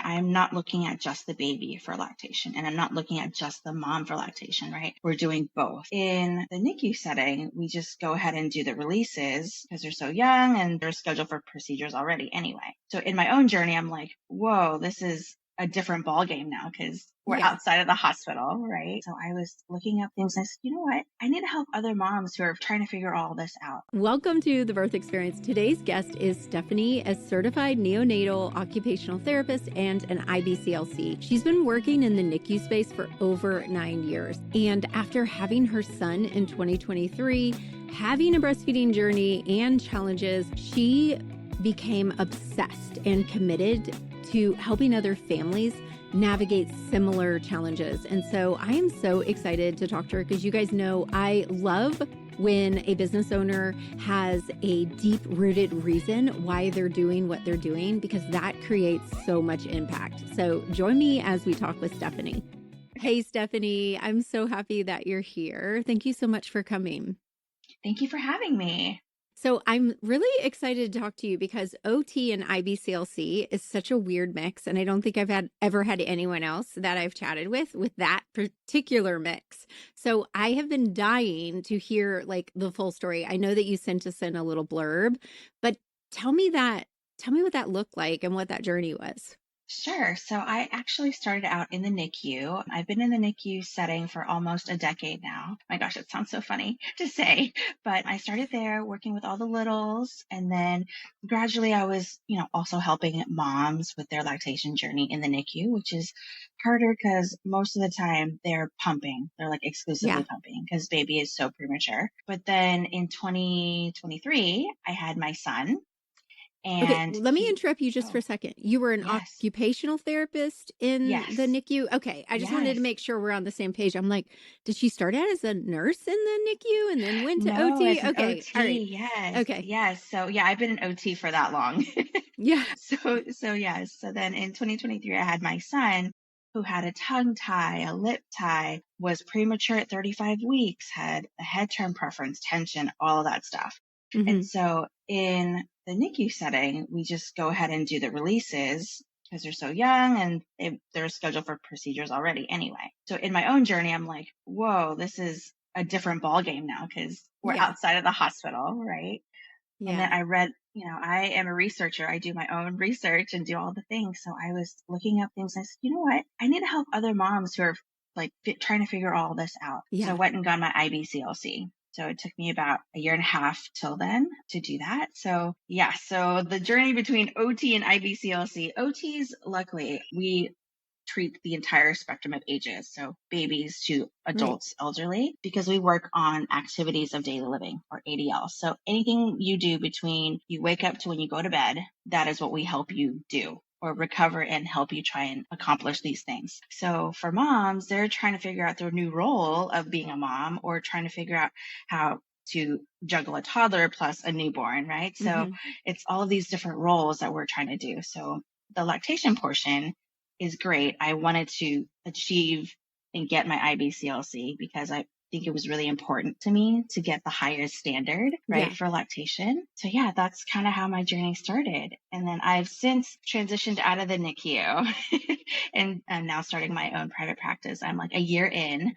I'm not looking at just the baby for lactation, and I'm not looking at just the mom for lactation, right? We're doing both. In the NICU setting, we just go ahead and do the releases because they're so young and they're scheduled for procedures already anyway. So in my own journey, I'm like, whoa, this is a different ballgame now because we're Yeah. outside of the hospital, right? So I was looking up things and I said, you know what? I need to help other moms who are trying to figure all this out. Welcome to The Birth Experience. Today's guest is Stephanie, a certified neonatal occupational therapist and an IBCLC. She's been working in the NICU space for over 9 years. And after having her son in 2023, having a breastfeeding journey and challenges, she became obsessed and committed to helping other families navigate similar challenges. And so I am so excited to talk to her because you guys know I love when a business owner has a deep-rooted reason why they're doing what they're doing, because that creates so much impact. So join me as we talk with Stephanie. Hey, Stephanie, I'm so happy that you're here. Thank you so much for coming. Thank you for having me. So I'm really excited to talk to you because OT and IBCLC is such a weird mix. And I don't think I've ever had anyone else that I've chatted with that particular mix. So I have been dying to hear like the full story. I know that you sent us in a little blurb, but tell me what that looked like and what that journey was. Sure. So I actually started out in the NICU. I've been in the NICU setting for almost a decade now. My gosh, it sounds so funny to say, but I started there working with all the littles. And then gradually I was, also helping moms with their lactation journey in the NICU, which is harder because most of the time they're pumping. They're like exclusively pumping because baby is so premature. But then in 2023, I had my son. Okay, And let me interrupt you just for a second. You were an yes, occupational therapist in yes, the NICU? Okay, I just wanted yes. to make sure we're on the same page. I'm like, did she start out as a nurse in the NICU and then went to No, OT? as an Okay, all OT, right. yes, Okay, yes. So yeah, I've been an OT for that long. yeah. So yes. So then in 2023, I had my son who had a tongue tie, a lip tie, was premature at 35 weeks, had a head turn preference, tension, all of that stuff. Mm-hmm. And so in the NICU setting, we just go ahead and do the releases because they're so young and they're scheduled for procedures already anyway. So in my own journey, I'm like, whoa, this is a different ballgame now because we're Yeah, outside of the hospital, right? And then yeah. I read, I am a researcher. I do my own research and do all the things. So I was looking up things. And I said, you know what? I need to help other moms who are like trying to figure all this out. So I Yeah. went and got my IBCLC. So it took me about a year and a half till then to do that. So yeah, so the journey between OT and IBCLC, OTs, luckily, we treat the entire spectrum of ages, so babies to Right. adults, elderly, because we work on activities of daily living or ADL. So anything you do between you wake up to when you go to bed, that is what we help you do or recover and help you try and accomplish these things. So for moms, they're trying to figure out their new role of being a mom or trying to figure out how to juggle a toddler plus a newborn, right? So Mm-hmm. it's all of these different roles that we're trying to do. So the lactation portion is great. I wanted to achieve and get my IBCLC because I think it was really important to me to get the highest standard, right, Yeah. for lactation. So yeah, that's kind of how my journey started. And then I've since transitioned out of the NICU and I'm now starting my own private practice. I'm like a year and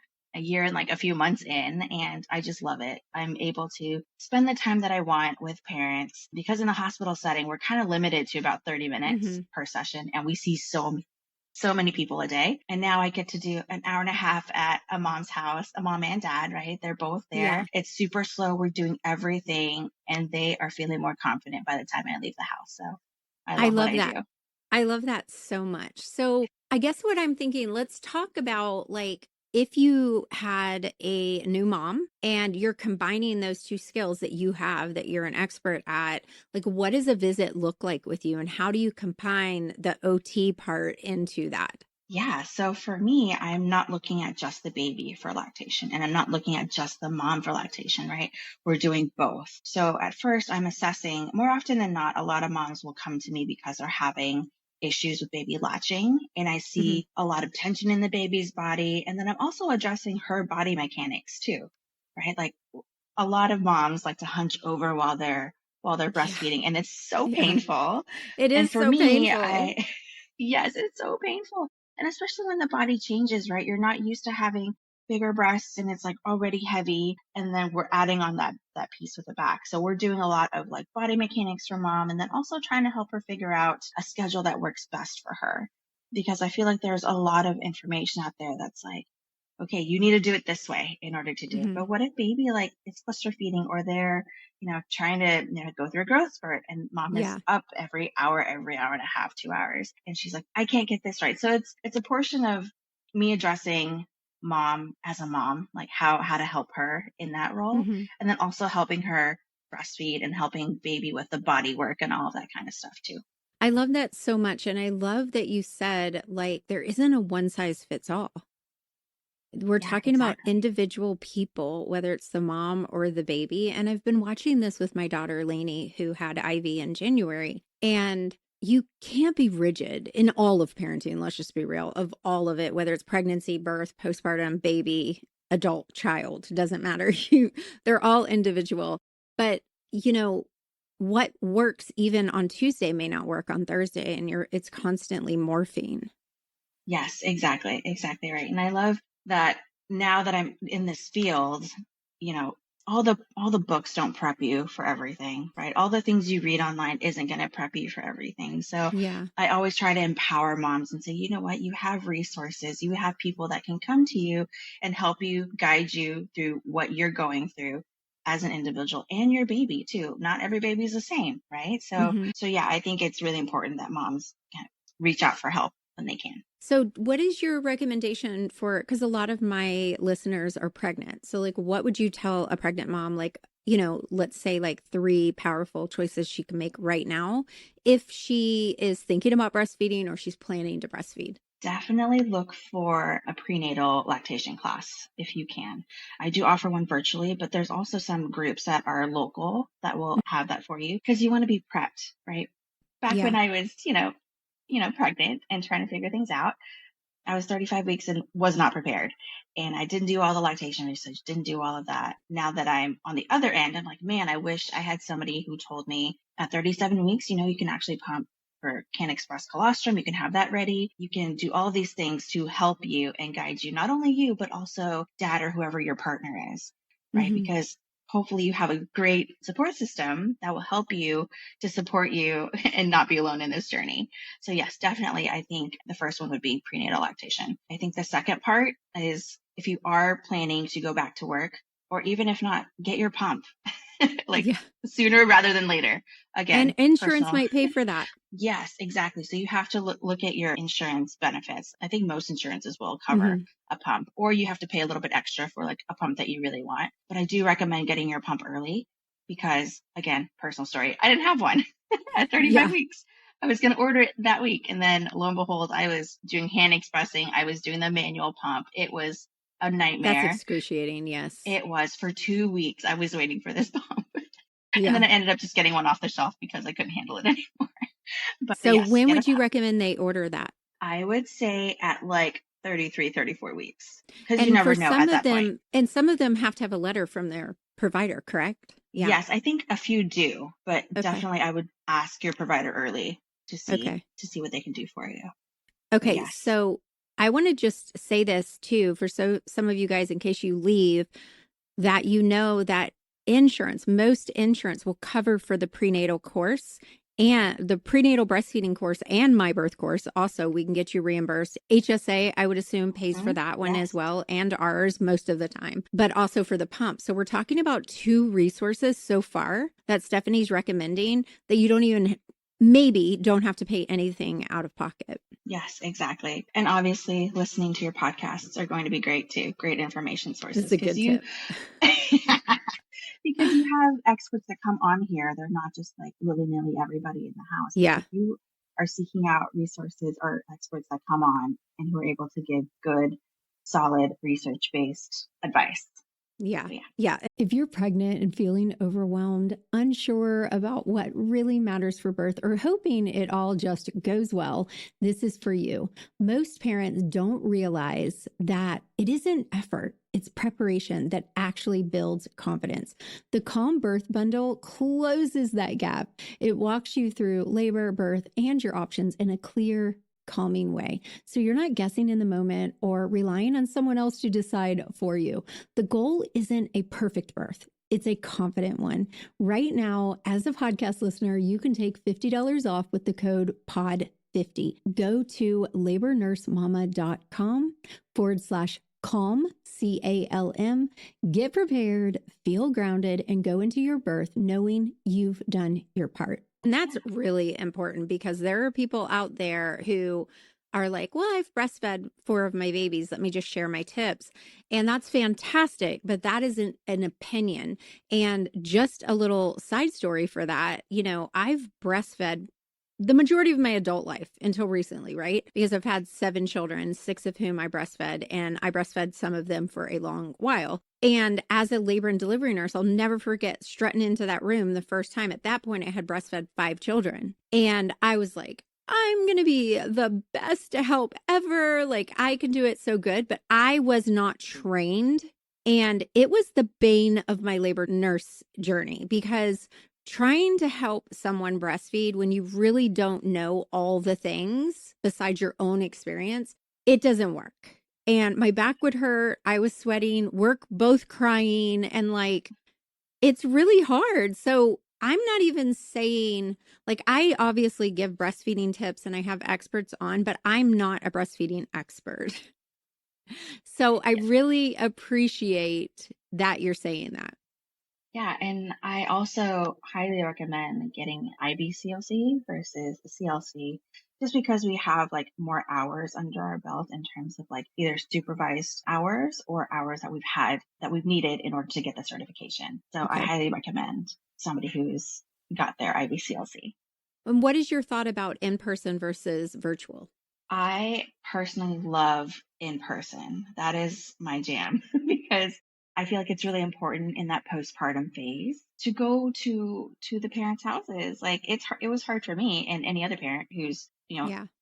like a few months in, and I just love it. I'm able to spend the time that I want with parents because in the hospital setting, we're kind of limited to about 30 minutes Mm-hmm. per session, and we see so many people a day. And now I get to do an hour and a half at a mom's house, a mom and dad, right? They're both Yeah. there. It's super slow. We're doing everything and they are feeling more confident by the time I leave the house. So I I love what love I that. do. I love that so much. So I guess what I'm thinking, let's talk about like if you had a new mom and you're combining those two skills that you have that you're an expert at, like what does a visit look like with you and how do you combine the OT part into that? Yeah. So for me, I'm not looking at just the baby for lactation and I'm not looking at just the mom for lactation, right? We're doing both. So at first I'm assessing more often than not, a lot of moms will come to me because they're having issues with baby latching and I Mm-hmm. see a lot of tension in the baby's body. And then I'm also addressing her body mechanics too, right? Like a lot of moms like to hunch over while they're Yeah. breastfeeding and it's so Yeah. painful. It And is for so me, painful. Yes, it's so painful. And especially when the body changes, right? You're not used to having bigger breasts and it's like already heavy. And then we're adding on that piece with the back. So we're doing a lot of like body mechanics for mom and then also trying to help her figure out a schedule that works best for her. Because I feel like there's a lot of information out there that's like, okay, you need to do it this way in order to do it. Hmm. But what if baby like is cluster feeding or they're, trying to, go through a growth spurt and mom is Yeah. up every hour and a half, 2 hours. And she's like, I can't get this right. So it's a portion of me addressing mom as a mom, like how to help her in that role. Hmm. And then also helping her breastfeed and helping baby with the body work and all of that kind of stuff too. I love that so much. And I love that you said, like, there isn't a one size fits all. We're Yeah, talking about exactly. individual people, whether it's the mom or the baby. And I've been watching this with my daughter, Lainey, who had IV in January. And you can't be rigid in all of parenting. Let's just be real, of all of it, whether it's pregnancy, birth, postpartum, baby, adult, child, doesn't matter. They're all individual. But, you know, what works even on Tuesday may not work on Thursday, and it's constantly morphing. Yes, exactly. Exactly right. And I love that now that I'm in this field, you know, all the books don't prep you for everything, right? All the things you read online isn't going to prep you for everything. So Yeah. I always try to empower moms and say, you know what, you have resources, you have people that can come to you and help you guide you through what you're going through as an individual and your baby too. Not every baby is the same, right? So Hmm. so yeah, I think it's really important that moms can reach out for help when they can. So, what is your recommendation for? Because a lot of my listeners are pregnant. So, like, what would you tell a pregnant mom? Like, let's say like 3 powerful choices she can make right now if she is thinking about breastfeeding or she's planning to breastfeed. Definitely look for a prenatal lactation class if you can. I do offer one virtually, but there's also some groups that are local that will have that for you because you want to be prepped, right? Back when Yeah, I was, pregnant and trying to figure things out, I was 35 weeks and was not prepared. And I didn't do all the lactation research, didn't do all of that. Now that I'm on the other end, I'm like, man, I wish I had somebody who told me at 37 weeks, you can actually pump for can express colostrum. You can have that ready. You can do all of these things to help you and guide you, not only you, but also dad or whoever your partner is, right? hmm, Because hopefully you have a great support system that will help you to support you and not be alone in this journey. So yes, definitely. I think the first one would be prenatal lactation. I think the second part is if you are planning to go back to work, or even if not, get your pump like yeah. sooner rather than later. And Again, insurance personal. might pay for that. Yes, exactly. So you have to look at your insurance benefits. I think most insurances will cover Hmm. a pump, or you have to pay a little bit extra for like a pump that you really want. But I do recommend getting your pump early because, again, personal story, I didn't have one at 35 Yeah, weeks. I was going to order it that week. And then lo and behold, I was doing hand expressing. I was doing the manual pump. It was a that's nightmare. excruciating. Yes. It was for 2 weeks. I was waiting for this pump. And then Yeah. I ended up just getting one off the shelf because I couldn't handle it anymore. But So, yes, when get a would you pump. recommend they order that? I would say at like 33, 34 weeks because you And for never know some at of that point. them, and some of them have to have a letter from their provider, correct? Yeah. Yes, I think a few do, but Okay. definitely I would ask your provider early to see Okay. to see what they can do for you. But Okay, yes. so I want to just say this too for some of you guys in case you leave that that most insurance will cover for the prenatal course and the prenatal breastfeeding course and my birth course. Also, we can get you reimbursed. HSA, I would assume, pays for Mhm. that one as Yes. well, and ours most of the time, but also for the pump. So we're talking about 2 resources so far that Stephanie's recommending that you don't even maybe don't have to pay anything out of pocket. Yes, exactly. And obviously listening to your podcasts are going to be great too. Great information This is sources a because good you tip. because you have experts that come on here. They're not just like willy-nilly everybody in the house. Like Yeah. if you are seeking out resources or experts that come on and who are able to give good, solid, research-based advice. Yeah. So yeah. Yeah. If you're pregnant and feeling overwhelmed, unsure about what really matters for birth, or hoping it all just goes well, this is for you. Most parents don't realize that it isn't effort, it's preparation that actually builds confidence. The Calm Birth Bundle closes that gap. It walks you through labor, birth, and your options in a clear, calming way. So you're not guessing in the moment or relying on someone else to decide for you. The goal isn't a perfect birth. It's a confident one. Right now, as a podcast listener, you can take $50 off with the code POD50. Go to labornursemama.com/calm, CALM. Get prepared, feel grounded, and go into your birth knowing you've done your part. And that's really important because there are people out there who are like, well, I've breastfed 4 of my babies. Let me just share my tips. And that's fantastic, but that isn't an opinion. And just a little side story for that, I've breastfed the majority of my adult life until recently, right? Because I've had 7 children, 6 of whom I breastfed, and I breastfed some of them for a long while. And as a labor and delivery nurse, I'll never forget strutting into that room the first time. At that point, I had breastfed 5 children. And I was like, I'm going to be the best help ever. Like, I can do it so good, but I was not trained. And it was the bane of my labor nurse journey because trying to help someone breastfeed when you really don't know all the things besides your own experience, it doesn't work. And my back would hurt. I was sweating, work both crying, and like, it's really hard. So I'm not even saying, like, I obviously give breastfeeding tips and I have experts on, but I'm not a breastfeeding expert. So I really appreciate that you're saying that. Yeah, and I also highly recommend getting IBCLC versus the CLC just because we have like more hours under our belt in terms of like either supervised hours or hours that we've needed in order to get the certification. So I highly recommend somebody who's got their IBCLC. And what is your thought about in-person versus virtual? I personally love in person. That is my jam because I feel like it's really important in that postpartum phase to go to the parents' houses. Like it was hard for me and any other parent who's,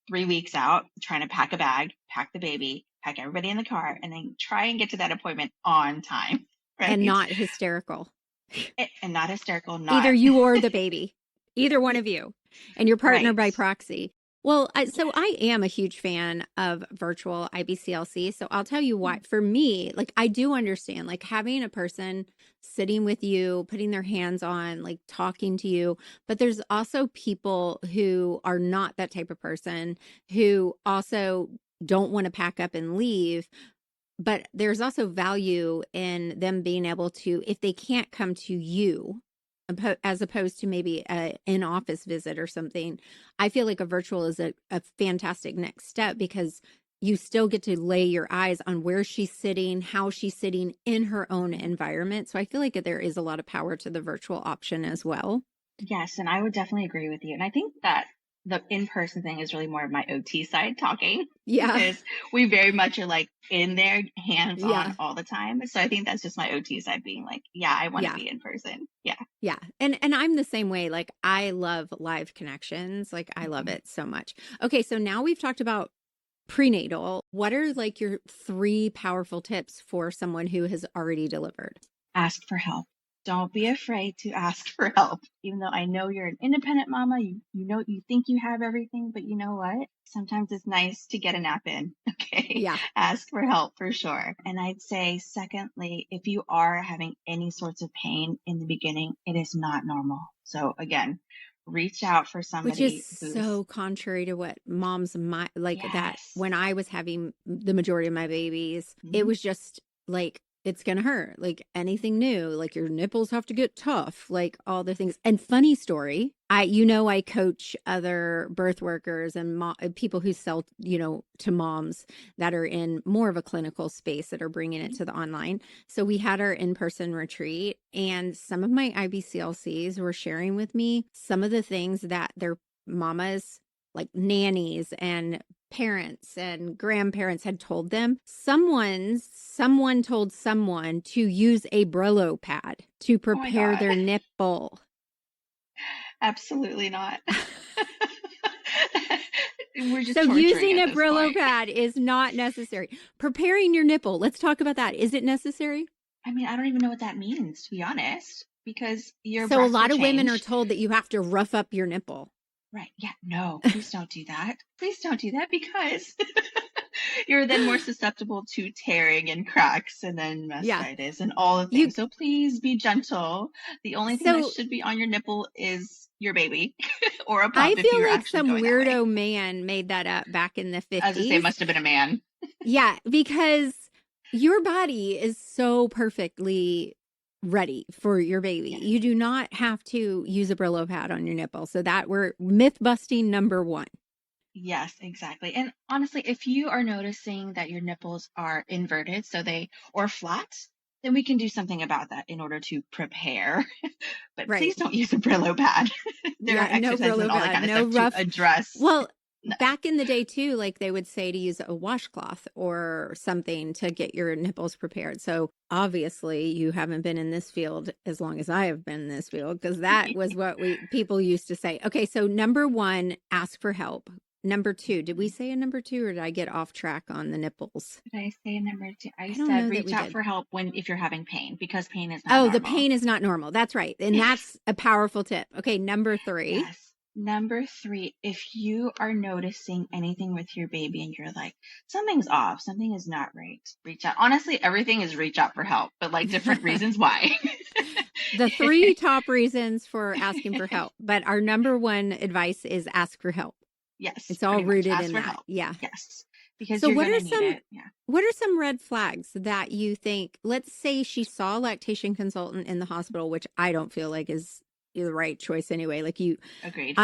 3 weeks out trying to pack a bag, pack the baby, pack everybody in the car, and then try and get to that appointment on time. Right? And not hysterical. And not hysterical. Either you or the baby, either one of you, and your partner by proxy. Well, so I am a huge fan of virtual IBCLC. So I'll tell you what, for me, like I do understand, like having a person sitting with you, putting their hands on, like talking to you. But there's also people who are not that type of person who also don't want to pack up and leave. But there's also value in them being able to, if they can't come to you, as opposed to maybe an in-office visit or something, I feel like a virtual is a fantastic next step because you still get to lay your eyes on where she's sitting, how she's sitting in her own environment. So I feel like there is a lot of power to the virtual option as well. Yes, and I would definitely agree with you. And I think that the in-person thing is really more of my OT side talking. Yeah. Because we very much are like in there, hands on all the time. So I think that's just my OT side being like, I want to be in person. Yeah. Yeah. And I'm the same way. Like I love live connections. Like I love it so much. Okay. So now we've talked about prenatal. What are like your 3 powerful tips for someone who has already delivered? Ask for help. Don't be afraid to ask for help. Even though I know you're an independent mama, you think you have everything, but you know what? Sometimes it's nice to get a nap in. Okay. Yeah. Ask for help for sure. And I'd say, secondly, if you are having any sorts of pain in the beginning, it is not normal. So again, reach out for somebody. Which is so contrary to what moms might like. That when I was having the majority of my babies, it was just like, it's going to hurt. Like anything new, like your nipples have to get tough, like all the things. And funny story, I coach other birth workers and people who sell, to moms that are in more of a clinical space that are bringing it to the online. So we had our in-person retreat and some of my IBCLCs were sharing with me some of the things that their mamas, like nannies and parents and grandparents had told them. Someone told someone to use a Brillo pad to prepare their nipple. Absolutely not. So using a Brillo pad is not necessary. Preparing your nipple. Let's talk about that. Is it necessary? I mean, I don't even know what that means, to be honest, because so a lot of women are told that you have to rough up your nipple. Right. Yeah. No, please don't do that. Please don't do that because you're then more susceptible to tearing and cracks and then Yeah. mastitis and all the You things. So please be gentle. The only thing that so should be on your nipple is your baby or a I pump if feel you're like actually some going that way. weirdo man made that up back in the As I say, it 50s. must have been a man. Yeah, because your body is so perfectly ready for your baby. Yes. You do not have to use a Brillo pad on your nipple. So that we're myth busting number one. Yes, exactly. And honestly, if you are noticing that your nipples are inverted, or flat, then we can do something about that in order to prepare. But Right. please don't use a Brillo pad. There are Yeah, no exercises and Brillo all that pad, kind of no stuff to rough. address. Well, No. back in the day too, like they would say to use a washcloth or something to get your nipples prepared. So obviously you haven't been in this field as long as I have been in this field, because that was what people used to say. Okay, so number one, ask for help. Number two, did we say a number two, or did I get off track on the nipples? Did I say number two? I I don't said know that reach we out did. for help if you're having pain because pain is not Oh, the normal. pain is not normal. That's right. And that's a powerful tip. Okay, number three. Yes. Number three, if you are noticing anything with your baby and you're like, something's off, something is not right, reach out. Honestly, everything is reach out for help, but like different reasons why. The three top reasons for asking for help, but our number one advice is ask for help. Yes, It's all pretty much. rooted Ask in for that. help. Yeah. Yes, because So you're going to need it. Yeah. what are some red flags that you think, let's say she saw a lactation consultant in the hospital, which I don't feel like is the right choice anyway. Like Agreed.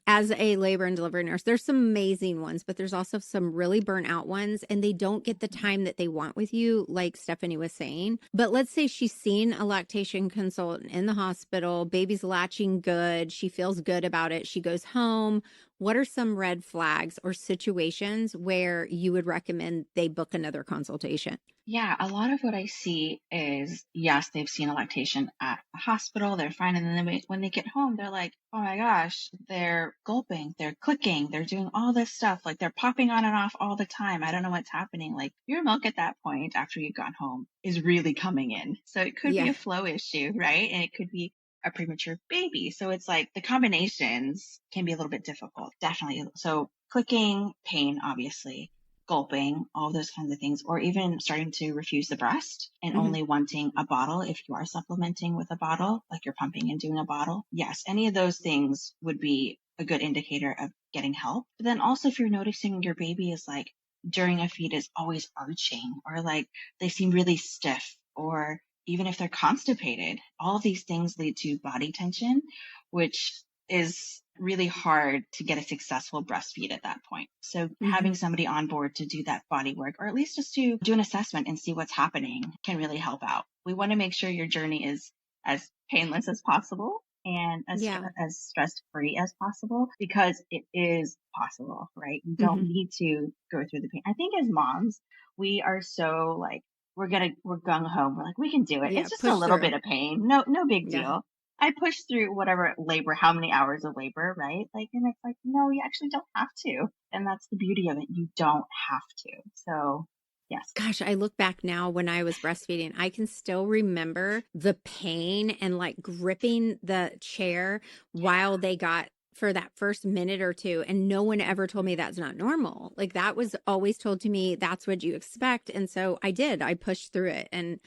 as a labor and delivery nurse, there's some amazing ones, but there's also some really burnt out ones, and they don't get the time that they want with you, like Stephanie was saying. But let's say she's seen a lactation consultant in the hospital, baby's latching good, she feels good about it, she goes home. What are some red flags or situations where you would recommend they book another consultation? Yeah, a lot of what I see is, yes, they've seen a lactation at the hospital, they're fine. And then when they get home, they're like, oh my gosh, they're gulping, they're clicking, they're doing all this stuff. Like they're popping on and off all the time. I don't know what's happening. Like your milk at that point, after you've gone home, is really coming in. So it could be Yeah. a flow issue, right? And it could be a premature baby. So it's like the combinations can be a little bit difficult, definitely. So clicking, pain, obviously, gulping, all those kinds of things, or even starting to refuse the breast and Mhm. only wanting a bottle if you are supplementing with a bottle, like you're pumping and doing a bottle. Yes, any of those things would be a good indicator of getting help. But then also if you're noticing your baby is like during a feed is always arching or like they seem really stiff or even if they're constipated, all of these things lead to body tension, which is really hard to get a successful breastfeed at that point. So having Mhm. somebody on board to do that body work, or at least just to do an assessment and see what's happening can really help out. We want to make sure your journey is as painless as possible and Yeah. as stress free as possible because it is possible, right? You don't Mhm. need to go through the pain. I think as moms, we are so like, we're gung ho. We're like, we can do it. Yeah, It's just a push little through. bit of pain. No big Yeah. deal. I pushed through whatever labor, how many hours of labor, right? Like, and it's like, no, you actually don't have to. And that's the beauty of it. You don't have to. So, yes. Gosh, I look back now when I was breastfeeding, I can still remember the pain and like gripping the chair while they got for that first minute or two. And no one ever told me that's not normal. Like that was always told to me, that's what you expect. And so I did, I pushed through it. And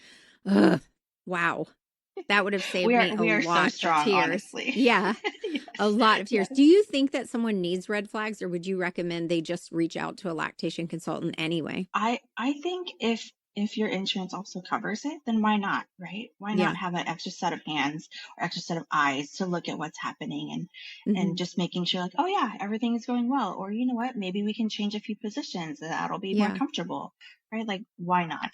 wow, that would have saved me a We are so lot of strong, tears. honestly. Yeah, a Yes. lot of tears. Yes. Do you think that someone needs red flags, or would you recommend they just reach out to a lactation consultant anyway? I think if your insurance also covers it, then why not, right? Why not Yeah. have an extra set of hands or extra set of eyes to look at what's happening and Mhm. just making sure like, oh yeah, everything is going well. Or you know what, maybe we can change a few positions and that'll be more Yeah, comfortable, right? Like why not?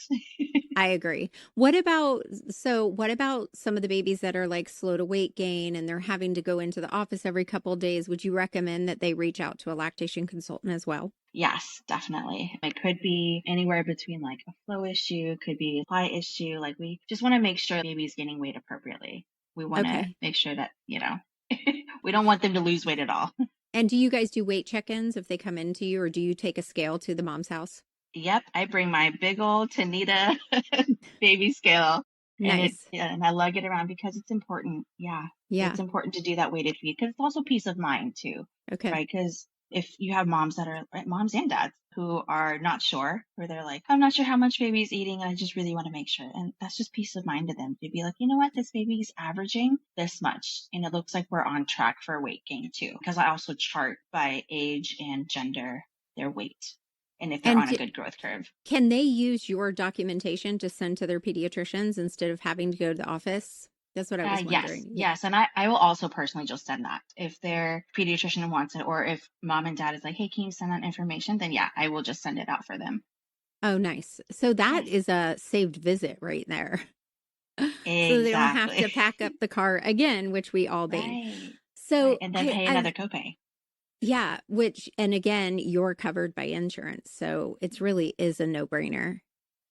I agree. What about some of the babies that are like slow to weight gain and they're having to go into the office every couple of days? Would you recommend that they reach out to a lactation consultant as well? Yes, definitely. It could be anywhere between like a flow issue, could be a supply issue. Like we just want to make sure the baby's gaining weight appropriately. We want to Okay. make sure that, we don't want them to lose weight at all. And do you guys do weight check-ins if they come into you, or do you take a scale to the mom's house? Yep, I bring my big old Tanita baby scale Nice. And I lug it around because it's important. Yeah. Yeah. It's important to do that weighted feed because it's also peace of mind too, Okay. right? Because if you have moms that are moms and dads who are not sure, where they're like, I'm not sure how much baby's eating. I just really want to make sure. And that's just peace of mind to them to be like, you know what? This baby's averaging this much. And it looks like we're on track for weight gain too. Because I also chart by age and gender their weight and if they're And on a good growth curve. can they use your documentation to send to their pediatricians instead of having to go to the office? That's what I was wondering. Yes. And I will also personally just send that. If their pediatrician wants it, or if mom and dad is like, hey, can you send that information? Then yeah, I will just send it out for them. Oh, nice. So that Yes. is a saved visit right there. Exactly. So they don't have to pack up the car again, which we all do. Right. So Right. And then pay another copay. Yeah, and again, you're covered by insurance. So it really is a no-brainer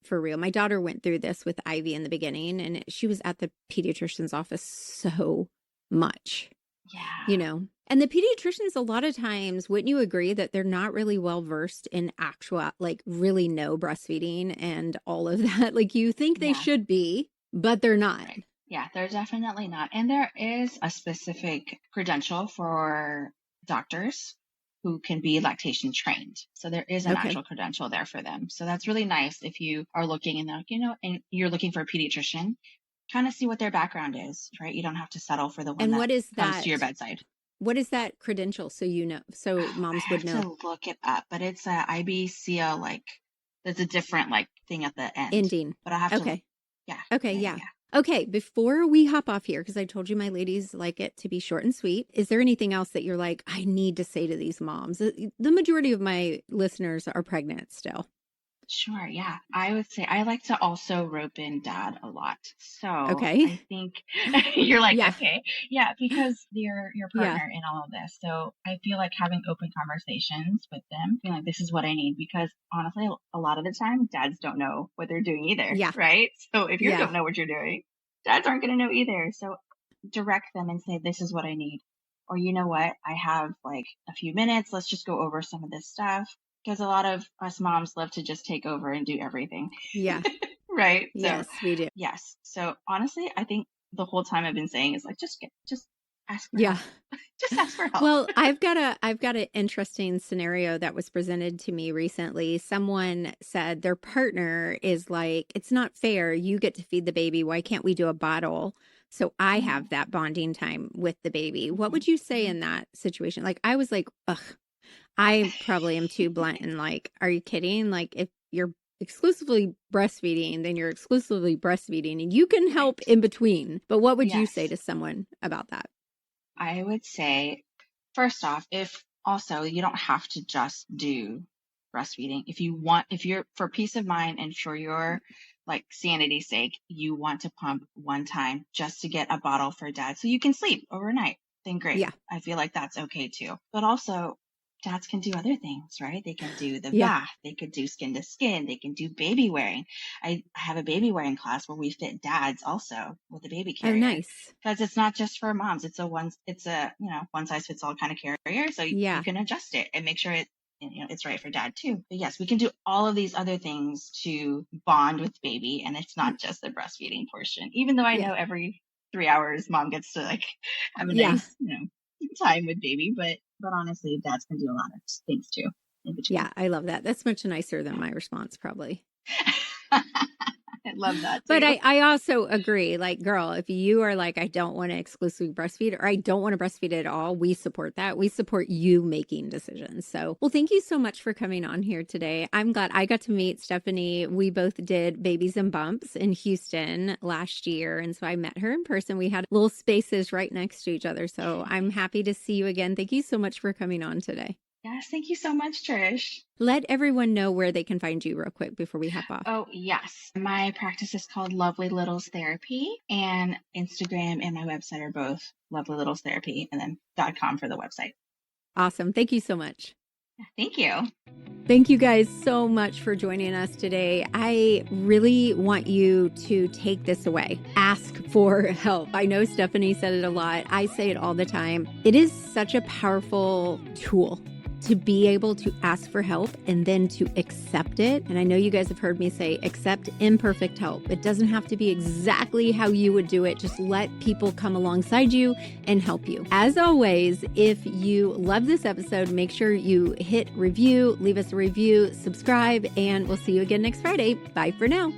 for real. My daughter went through this with Ivy in the beginning, and she was at the pediatrician's office so much. Yeah. And the pediatricians, a lot of times, wouldn't you agree that they're not really well versed in actual, like really no breastfeeding and all of that? Like you think they should be, but they're not. Right. Yeah, they're definitely not. And there is a specific credential for doctors who can be lactation trained. So there is an actual credential there for them. So that's really nice if you are looking and and you're looking for a pediatrician, kind of see what their background is, right? You don't have to settle for the one what is comes to your bedside. What is that credential? So moms would know. I have to look it up, but it's a IBCL, there's a different thing at the end. Ending. But I have to. Yeah. Okay. Yeah. Okay, before we hop off here, because I told you my ladies like it to be short and sweet, is there anything else that you're like, I need to say to these moms? The majority of my listeners are pregnant still. Sure. Yeah. I would say I like to also rope in dad a lot. So I think you're like, okay. Yeah. Because they're your partner in all of this. So I feel like having open conversations with them, being like, this is what I need. Because honestly, a lot of the time dads don't know what they're doing either. Yeah. Right. So if you don't know what you're doing, dads aren't going to know either. So direct them and say, this is what I need. Or you know what? I have a few minutes. Let's just go over some of this stuff. Because a lot of us moms love to just take over and do everything. Yeah. Right? Yes, we do. Yes. So honestly, I think the whole time I've been saying is just ask for help. Just ask for help. Well, I've got an interesting scenario that was presented to me recently. Someone said their partner is like, it's not fair. You get to feed the baby. Why can't we do a bottle? So I have that bonding time with the baby. What would you say in that situation? I was like, ugh. I probably am too blunt and are you kidding? If you're exclusively breastfeeding, then you're exclusively breastfeeding and you can help in between. But what would you say to someone about that? I would say, first off, if also you don't have to just do breastfeeding. If you're for peace of mind and for your sanity's sake, you want to pump one time just to get a bottle for dad so you can sleep overnight, then great. Yeah. I feel like that's okay too. But also, dads can do other things, right? They can do the bath. They could do skin to skin. They can do baby wearing. I have a baby wearing class where we fit dads also with the baby carrier. Oh, nice. Because it's not just for moms. It's a one size fits all kind of carrier. So you can adjust it and make sure it's right for dad too. But yes, we can do all of these other things to bond with baby. And it's not just the breastfeeding portion, even though I know every 3 hours mom gets to have a nice, time with baby, but honestly, dads can do a lot of things too in between. Yeah, I love that. That's much nicer than my response, probably. I love that too. But I also agree, girl, if you are I don't want to exclusively breastfeed or I don't want to breastfeed at all, we support that. We support you making decisions. So, well, thank you so much for coming on here today. I'm glad I got to meet Stephanie. We both did Babies and Bumps in Houston last year. And so I met her in person. We had little spaces right next to each other. So I'm happy to see you again. Thank you so much for coming on today. Yes, thank you so much, Trish. Let everyone know where they can find you real quick before we hop off. Oh, yes. My practice is called Lovely Littles Therapy, and Instagram and my website are both Lovely Littles Therapy, and then .com for the website. Awesome. Thank you so much. Thank you. Thank you guys so much for joining us today. I really want you to take this away. Ask for help. I know Stephanie said it a lot. I say it all the time. It is such a powerful tool to be able to ask for help and then to accept it. And I know you guys have heard me say, accept imperfect help. It doesn't have to be exactly how you would do it. Just let people come alongside you and help you. As always, if you love this episode, make sure you hit review, leave us a review, subscribe, and we'll see you again next Friday. Bye for now.